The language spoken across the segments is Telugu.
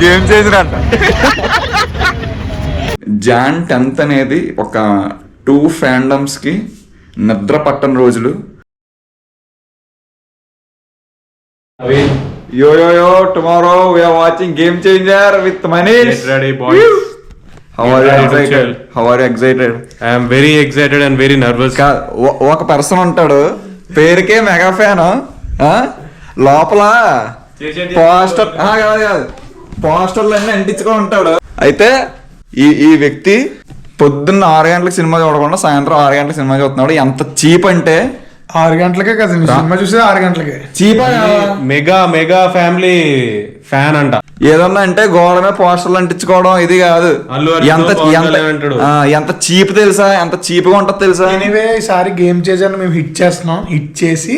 గేమ్ చేంజర్ అంట. జాన్ 10th అనేది ఒక 2 fandoms కి నిద్ర పట్టని రోజులు. Yo, tomorrow we are watching Game Changer with Manish. Get ready, boys. How are you excited? I am very excited and very nervous. ఒక పర్సన్ ఉంటాడు, పేరుకే మెగా ఫ్యాన్, లోపల పోస్టర్లు అన్నీ అంటించుకొని ఉంటాడు. అయితే ఈ వ్యక్తి పొద్దున్న 6 గంటలకు సినిమా చూడకుండా సాయంత్రం 6 గంటలకు సినిమా చూస్తున్నాడు. ఎంత చీప్ అంటే 6 గంటలకే కదా సినిమా చూసేది, 6 గంటలకే. చీప్ మెగా ఫ్యామిలీ ఫ్యాన్ అంట. ఏదన్నా అంటే గోడ మీద పోస్టర్లు అంటించుకోవడం ఇది కాదు. ఎంత చీప్ తెలుసా, ఎంత చీప్ గా ఉంటది తెలుసా. ఎనీవే ఈసారి గేమ్ చేంజర్ మేము హిట్ చేస్తున్నాం. హిట్ చేసి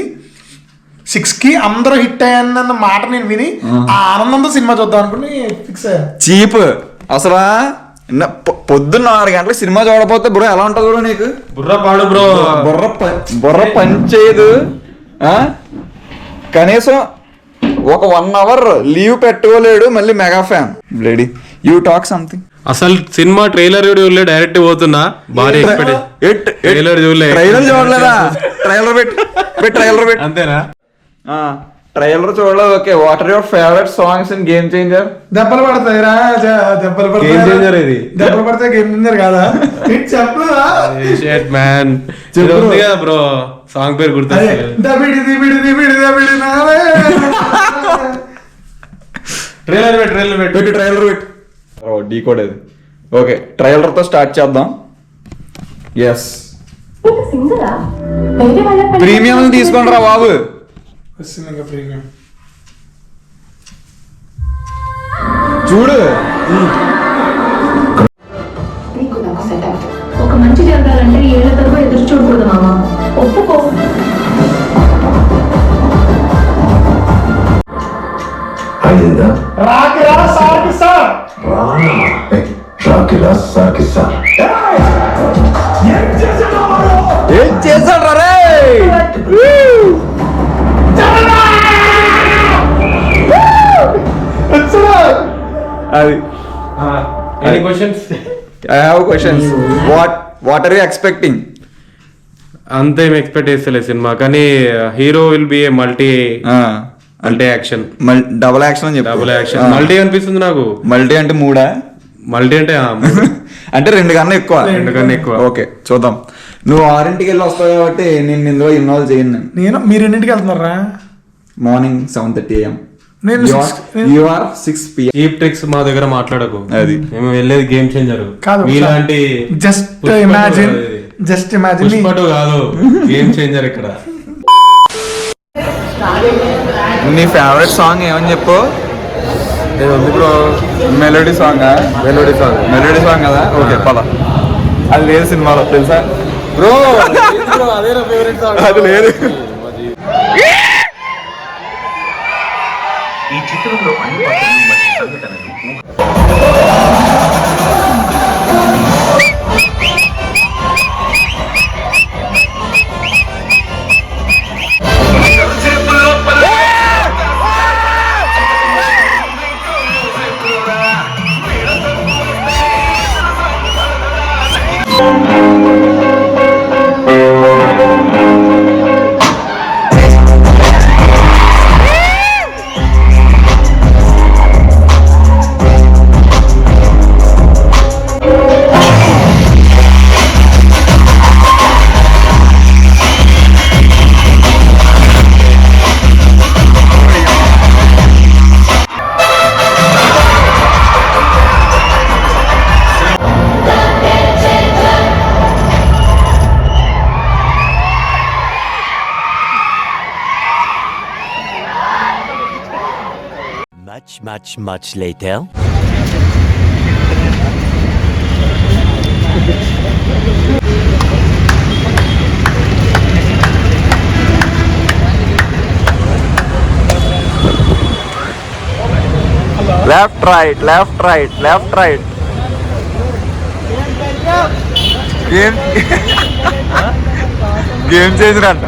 6 కి అందరూ హిట్ అయ్యాన్న మాట నేను విని ఆ ఆనందంతో సినిమా చూద్దాం అనుకుని ఫిక్స్ అయ్యా. చీప్ అసలు పొద్దున్న 6 గంటలకు సినిమా చూడకపోతే బ్రో ఎలా ఉంటది బ్రో నీకు? బుర్ర పాడు బ్రో, బుర్ర పనిచేయదు. కనీసం ఒక 1 hour లీవ్ పెట్టుకోలేడు. మళ్ళీ మెగా ఫ్యాన్ బ్లేడీ. You talk something. అసలు సినిమా ట్రైలర్ చూడలే, డైరెక్ట్ పోతున్నా. భారీ ట్రైలర్ చూడలేదా? ట్రైలర్ పెట్టి అంతేనా? ట్రైలర్ చూడలేదు. Okay, what are your favourite songs in Game Changer? దెబ్బలు పడతాయి రా, దెబ్బలు పడతాయి. గేమ్ చేంజర్ ఇది. దెబ్బలు పడితే గేమ్ చేంజర్ కాదా? చెప్పలేదా మ్యాన్? బ్రో సాంగ్ పేరు గుర్తు. ట్రైలర్ పెట్టి డీకోడ్ అది. ఓకే, ట్రైలర్ తో స్టార్ట్ చేద్దాం. ఎస్, ప్రీమియం తీసుకోండి రా బాబు. చూడు, ఒక మంచి జరగాలంటే ఏళ్ల తరబడి ఎదురు చూడకూడదు మామా. ఒప్పుకో. ఏం చేశాడు రే? అది any questions? I have questions. What are you expecting? అంతేం ఎక్స్పెక్ట్ చేస్తలే సినిమా, కానీ hero will be a multi action. Double action అని చెప్పి. డబుల్ యాక్షన్ మల్టీ అనిపిస్తుంది నాకు. మల్టీ అంటే 3 మల్టీ అంటే అంటే 2 కన్నా ఎక్కువ. ఓకే, చూద్దాం. నువ్వు 6ంటికి వెళ్ళి వస్తావు కాబట్టి నేను ఇందులో ఇన్వాల్వ్ చేయను. మీరు ఎన్నింటికి వెళ్తున్నారా? Morning 7:30 AM. You are 6 PM. Cheap tricks మా దగ్గర మాట్లాడకు. అది మేము వెళ్ళేది గేమ్ చేంజర్. ఇలాంటి జస్ట్ ఇమాజిన్ పుష్పటు కాదు, గేమ్ చేంజర్ ఇక్కడ. నీ ఫేవరెట్ సాంగ్ ఏమని చెప్పు. బ్రో మెలోడీ సాంగ్ కదా. ఓకే, పద. అది లేదు సినిమాలో తెలుసా బ్రో? అది లేదు. ఈ చిత్రంలో అన్ని పాత్రలు మరియు సంఘటనలు Much later. Left right. Game changer అంట.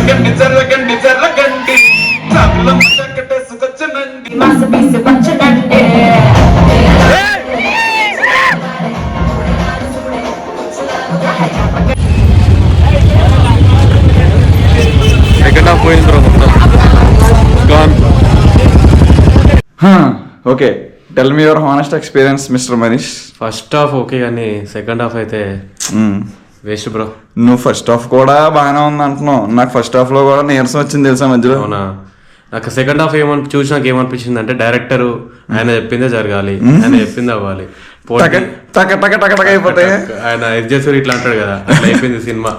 సెకండ్ హాఫ్ పోయింది బ్రో మొత్తం gone. Okay, tell me your honest experience mister Manish. First half okay కానీ సెకండ్ హాఫ్ అయితే వేస్ట్ బ్రో. నువ్వు ఫస్ట్ హాఫ్ కూడా బాగానే ఉంది అంటున్నావు, నాకు ఫస్ట్ హాఫ్ లో కూడా నీరసం వచ్చింది తెలుసా మధ్యలో. అవునా, నాకు సెకండ్ హాఫ్ చూసి నాకు ఏమనిపించింది అంటే డైరెక్టర్ ఆయన చెప్పిందే జరగాలి, ఆయన చెప్పింది అవ్వాలి. టక టక టక టక టక అయిపోతాయి. ఆయన ఎస్జే సూర్య ఇట్లా అంటాడు కదా, అట్లా అయిపోయింది సినిమా.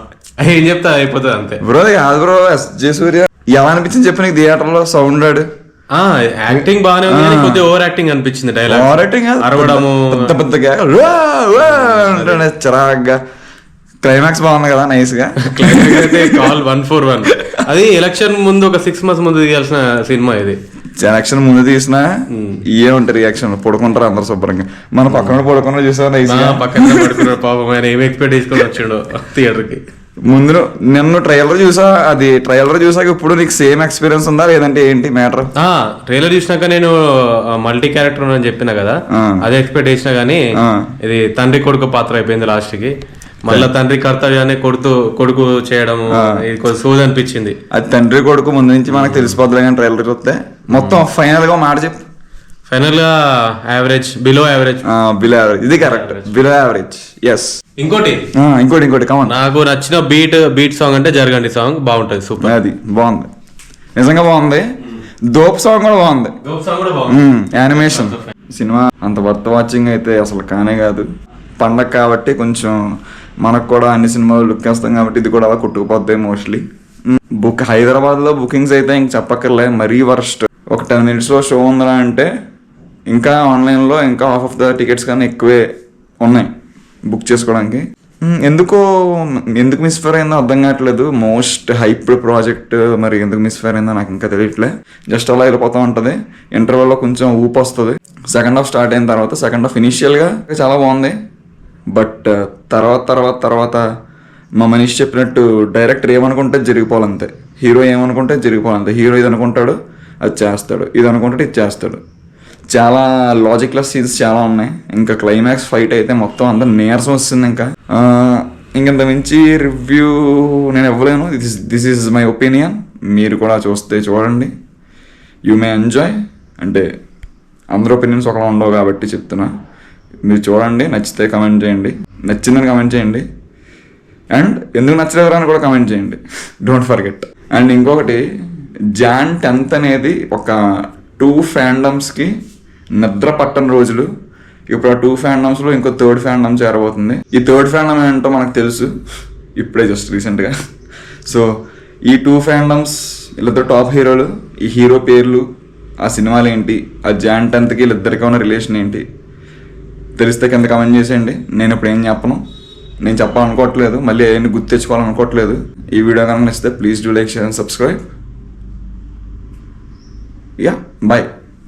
ఏం చెప్తా అయిపోతుంది అంతే బ్రో. కాదు బ్రో, ఎస్జే సూర్య ఎలా అనిపించింది చెప్పి నీకు థియేటర్ లో సౌండ్ ఆడు. యాక్టింగ్ బాగానే ఉంది కానీ కొద్దిగా ఓవర్ యాక్టింగ్ అనిపించింది. డైలాగ్ అరవడము పెద్ద పెద్దగా చిరాగ్గా. క్లైమాక్స్ బాగుంది కదా నైస్ గా. క్లైమాక్స్ అయితే కాల్ 141. అది ఎలక్షన్ ముందు ఒక 6 months ముందు తీయాల్సిన సినిమా ఇది. ఎలక్షన్ ముందు తీసినా ఇవే ఉంటాయి రియాక్షన్. పడుకుంటారు అందరు శుభ్రంగా. మన పక్కన పడుకున్నా చూసావు నైస్ గా. పక్కన పడుకున్నాడు పాపం, ఆయన ఏం ఎక్స్పెక్ట్ చేసుకొని వచ్చాడు థియేటర్ కి. ముందు నిన్ను ట్రైలర్ చూసా, అది ట్రైలర్ చూసాక ఇప్పుడు నీకు సేమ్ ఎక్స్పీరియన్స్ ఉందా లేదంటే ఏంటి మ్యాటర్? ట్రైలర్ చూసినాక నేను మల్టీ క్యారెక్టర్ అని చెప్పిన కదా, అదే ఎక్స్పెక్ట్ చేసినా గానీ ఇది తండ్రి కొడుకు పాత్ర అయిపోయింది లాస్ట్ కి. మళ్ళీ తండ్రి కర్తవ్యాన్ని కొడుకు చేయడం ఇది కొంచెం సూది అనిపించింది. అది తండ్రి కొడుకు ముందు నుంచి మనకు తెలిసిపోతుంది కానీ ట్రైలర్ చూస్తే. మొత్తం ఫైనల్ గా మాట చెప్పు. ఫైనల్ గా average, below average. Below average, ఇది కరెక్ట్. Below average, yes. ఇంకోటి కమన్. నాకు నచ్చిన బీట్ సాంగ్ అంటే జరగండి సాంగ్ బాగుంటది, సూపర్. అది బాగుంది, నిజంగా బాగుంది. దోప్ సాంగ్ కూడా బాగుంది. యానిమేషన్. సినిమా అంత వర్త్ వాచింగ్ అయితే అసలు కానే కాదు. పండగ కాబట్టి కొంచెం మనకు కూడా అన్ని సినిమాలు లుక్ వేస్తాం కాబట్టి ఇది కూడా అలా కొట్టుకుపోతాయి మోస్ట్లీ. హైదరాబాద్ లో బుకింగ్స్ అయితే ఇంక చెప్పక్కర్లే, మరీ వర్స్ట్. ఒక 10 minutes లో షో ఉందా అంటే ఇంకా ఆన్లైన్ లో ఇంకా హాఫ్ ఆఫ్ ద టికెట్స్ కానీ ఎక్కువే ఉన్నాయి బుక్ చేసుకోవడానికి. ఎందుకు మిస్ఫైర్ అయిందో అర్థం కావట్లేదు. మోస్ట్ హైప్డ్ ప్రాజెక్ట్, మరి ఎందుకు మిస్ఫైర్ అయిందో నాకు ఇంకా తెలియట్లే. జస్ట్ అలా వెళ్ళిపోతూ ఉంటుంది. ఇంటర్వెల్లో కొంచెం ఊపు వస్తుంది. సెకండ్ హాఫ్ స్టార్ట్ అయిన తర్వాత సెకండ్ హాఫ్ ఇనిషియల్గా చాలా బాగుంది. బట్ తర్వాత మా మనీష్ చెప్పినట్టు డైరెక్టర్ ఏమనుకుంటే జరిగిపోవాలంతే, హీరో ఏమనుకుంటే జరిగిపోవాలంతే. హీరో ఇది అనుకుంటాడు అది చేస్తాడు, ఇది అనుకుంటే ఇది చేస్తాడు. చాలా లాజిక్లెస్ సీన్స్ చాలా ఉన్నాయి. ఇంకా క్లైమాక్స్ ఫైట్ అయితే మొత్తం అంతా నీరసం వస్తుంది. ఇంకంత మించి రివ్యూ నేను ఇవ్వలేను. This is my opinion. మీరు కూడా చూస్తే చూడండి, యూ మే ఎంజాయ్. అంటే అందరూ ఒపీనియన్స్ ఒకలా ఉండవు కాబట్టి చెప్తున్నా. మీరు చూడండి, నచ్చితే కమెంట్ చేయండి, నచ్చిందని కమెంట్ చేయండి, అండ్ ఎందుకు నచ్చలేదురా అని కూడా కమెంట్ చేయండి, డోంట్ ఫర్గెట్. అండ్ ఇంకొకటి, Jan 10th అనేది ఒక 2 fandomsకి నిద్ర పట్టని రోజులు. ఇప్పుడు ఆ 2 fandomsలో ఇంకో 3rd fandom చేరబోతుంది. ఈ 3rd fandom ఏంటో మనకు తెలుసు ఇప్పుడే జస్ట్ రీసెంట్గా. సో ఈ 2 fandoms, వీళ్ళిద్దరు టాప్ హీరోలు, ఈ హీరో పేర్లు, ఆ సినిమాలు ఏంటి, ఆ Jan 10thకి వీళ్ళిద్దరికి ఉన్న రిలేషన్ ఏంటి తెలిస్తే కింద కమెంట్ చేసేయండి. నేను ఇప్పుడు ఏం చెప్పను, నేను చెప్పాలనుకోవట్లేదు, మళ్ళీ ఏమైనా గుర్తు తెచ్చుకోవాలనుకోవట్లేదు. ఈ వీడియో కనుక నచ్చితే please do like, share and subscribe. Yeah, bye.